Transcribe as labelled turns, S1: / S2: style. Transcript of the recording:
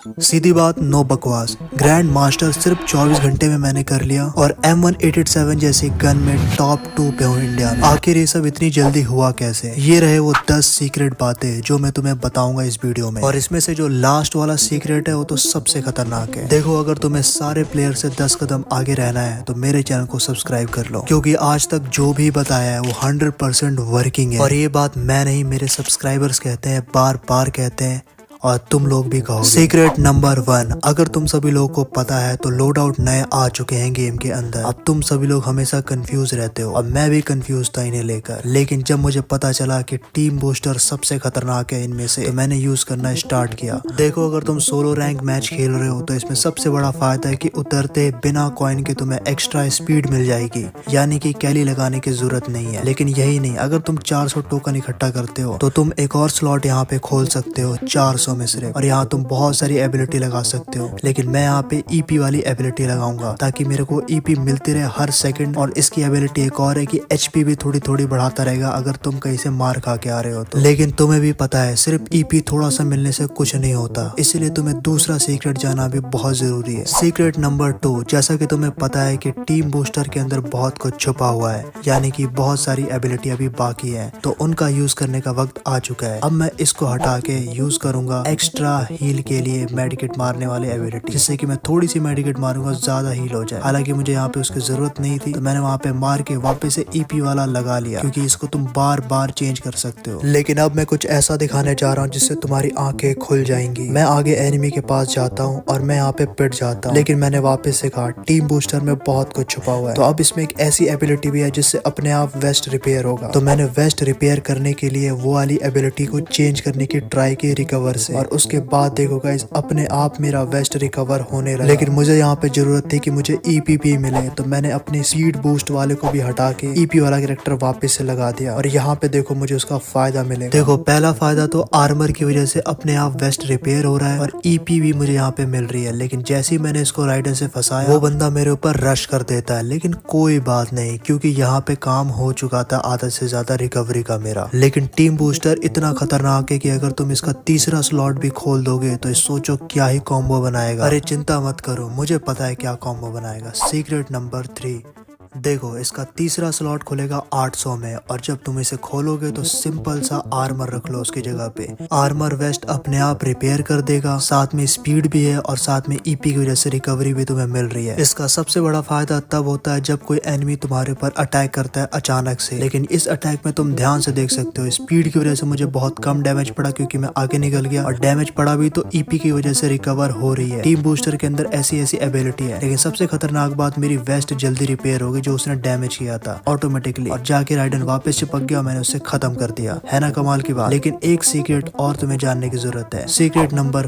S1: सीधी बात, नो बकवास। Grand master सिर्फ 24 घंटे में मैंने कर लिया और M187 जैसी गन में टॉप 2 पे हूँ इंडिया में। आखिर ये सब इतनी जल्दी हुआ कैसे? ये रहे वो 10 सीक्रेट बातें जो मैं तुम्हें बताऊंगा इस वीडियो में। और इसमें से जो लास्ट वाला सीक्रेट है वो तो सबसे खतरनाक है। देखो, अगर तुम्हें सारे प्लेयर से 10 कदम आगे रहना है तो मेरे चैनल को सब्सक्राइब कर लो, क्योंकि आज तक जो भी बताया है वो 100% वर्किंग है। और ये बात मैं नहीं, मेरे सब्सक्राइबर्स कहते हैं, बार बार कहते हैं और तुम लोग भी कहोगे। सीक्रेट नंबर 1, अगर तुम सभी लोगों को पता है तो लोड आउट नए आ चुके हैं गेम के अंदर। अब तुम सभी लोग हमेशा कंफ्यूज रहते हो और मैं भी कंफ्यूज था इन्हें लेकर, लेकिन जब मुझे पता चला कि टीम बूस्टर सबसे खतरनाक है इनमें से, तो मैंने यूज करना स्टार्ट किया। देखो, अगर तुम सोलो रैंक मैच खेल रहे हो तो इसमें सबसे बड़ा फायदा है कि उतरते बिना कॉइन के तुम्हें एक्स्ट्रा स्पीड मिल जाएगी, यानी कि कैली लगाने की जरूरत नहीं है। लेकिन यही नहीं, अगर तुम 400 टोकन इकट्ठा करते हो तो तुम एक और स्लॉट यहाँ पे खोल सकते हो 400 में सिर्फ, और यहाँ तुम बहुत सारी एबिलिटी लगा सकते हो। लेकिन मैं यहाँ पे ईपी वाली एबिलिटी लगाऊंगा ताकि मेरे को ईपी मिलती रहे हर सेकंड। और इसकी एबिलिटी एक और है कि एचपी भी थोड़ी थोड़ी बढ़ाता रहेगा अगर तुम कहीं से मार खा के आ रहे हो तो। लेकिन तुम्हें भी पता है सिर्फ ईपी थोड़ा सा मिलने से कुछ नहीं होता, इसीलिए तुम्हें दूसरा सीक्रेट जाना भी बहुत जरूरी है। सीक्रेट नंबर 2, जैसा कि तुम्हें पता है कि टीम बूस्टर के अंदर बहुत कुछ छुपा हुआ है, यानी कि बहुत सारी एबिलिटी अभी बाकी है, तो उनका यूज करने का वक्त आ चुका है। अब मैं इसको हटा के यूज करूंगा एक्स्ट्रा हील के लिए मेडिकेट मारने वाली एबिलिटी, जिससे कि मैं थोड़ी सी मेडिकेट मारूंगा, ज्यादा हील हो जाए। हालांकि मुझे यहाँ पे उसकी जरूरत नहीं थी, तो मैंने वहाँ पे मार के वापस से ईपी वाला लगा लिया, क्योंकि इसको तुम बार बार चेंज कर सकते हो। लेकिन अब मैं कुछ ऐसा दिखाने जा रहा हूँ जिससे तुम्हारी आंखें खुल जाएंगी। मैं आगे एनिमी के पास जाता हूँ और मैं यहाँ पे पिट जाता हूँ, लेकिन मैंने वापस से कहा टीम बूस्टर में बहुत कुछ छुपा हुआ है। तो अब इसमें एक ऐसी एबिलिटी भी है जिससे अपने आप वेस्ट रिपेयर होगा। तो मैंने वेस्ट रिपेयर करने के लिए वो वाली एबिलिटी को चेंज करने की ट्राई की रिकवर से, और उसके बाद देखो गाइस, अपने आप मेरा वेस्ट रिकवर होने लगा। लेकिन मुझे यहाँ पे जरूरत थी कि मुझे ईपी मिले, तो मैंने अपने स्पीड बूस्ट वाले को भी हटा के ईपी वाला कैरेक्टर वापस से लगा दिया, और यहाँ पे देखो मुझे उसका फायदा मिलेगा। देखो, पहला फायदा तो आर्मर की वजह से अपने आप वेस्ट रिपेयर हो रहा है और ईपी भी मुझे यहाँ पे मिल रही है। लेकिन जैसे ही मैंने इसको राइडर से फंसाया, वो बंदा मेरे ऊपर रश कर देता है। लेकिन कोई बात नहीं, क्योंकि यहाँ पे काम हो चुका था आधा से ज्यादा रिकवरी का मेरा। लेकिन टीम बूस्टर इतना खतरनाक है कि अगर तुम इसका तीसरा स्लॉट भी खोल दोगे तो सोचो क्या ही कॉम्बो बनाएगा। अरे चिंता मत करो, मुझे पता है क्या कॉम्बो बनाएगा। सीक्रेट नंबर 3, देखो, इसका तीसरा स्लॉट खुलेगा 800 में, और जब तुम इसे खोलोगे तो सिंपल सा आर्मर रख लो उसकी जगह पे। आर्मर वेस्ट अपने आप रिपेयर कर देगा, साथ में स्पीड भी है और साथ में ईपी की वजह से रिकवरी भी तुम्हें मिल रही है। इसका सबसे बड़ा फायदा तब होता है जब कोई एनिमी तुम्हारे ऊपर अटैक करता है अचानक से। लेकिन इस अटैक में तुम ध्यान से देख सकते हो, स्पीड की वजह से मुझे बहुत कम डैमेज पड़ा क्योंकि मैं आगे निकल गया, और डैमेज पड़ा भी तो ईपी की वजह से रिकवर हो रही है। टीम बूस्टर के अंदर ऐसी ऐसी एबिलिटी है। लेकिन सबसे खतरनाक बात, मेरी वेस्ट जल्दी रिपेयर होगी जो उसने डैमेज किया था ऑटोमेटिकली, और जाके राइडन वापस चिपक गया, मैंने उसे खत्म कर दिया। है ना कमाल की बात? लेकिन एक सीक्रेट और तुम्हें जानने की जरूरत है। Secret number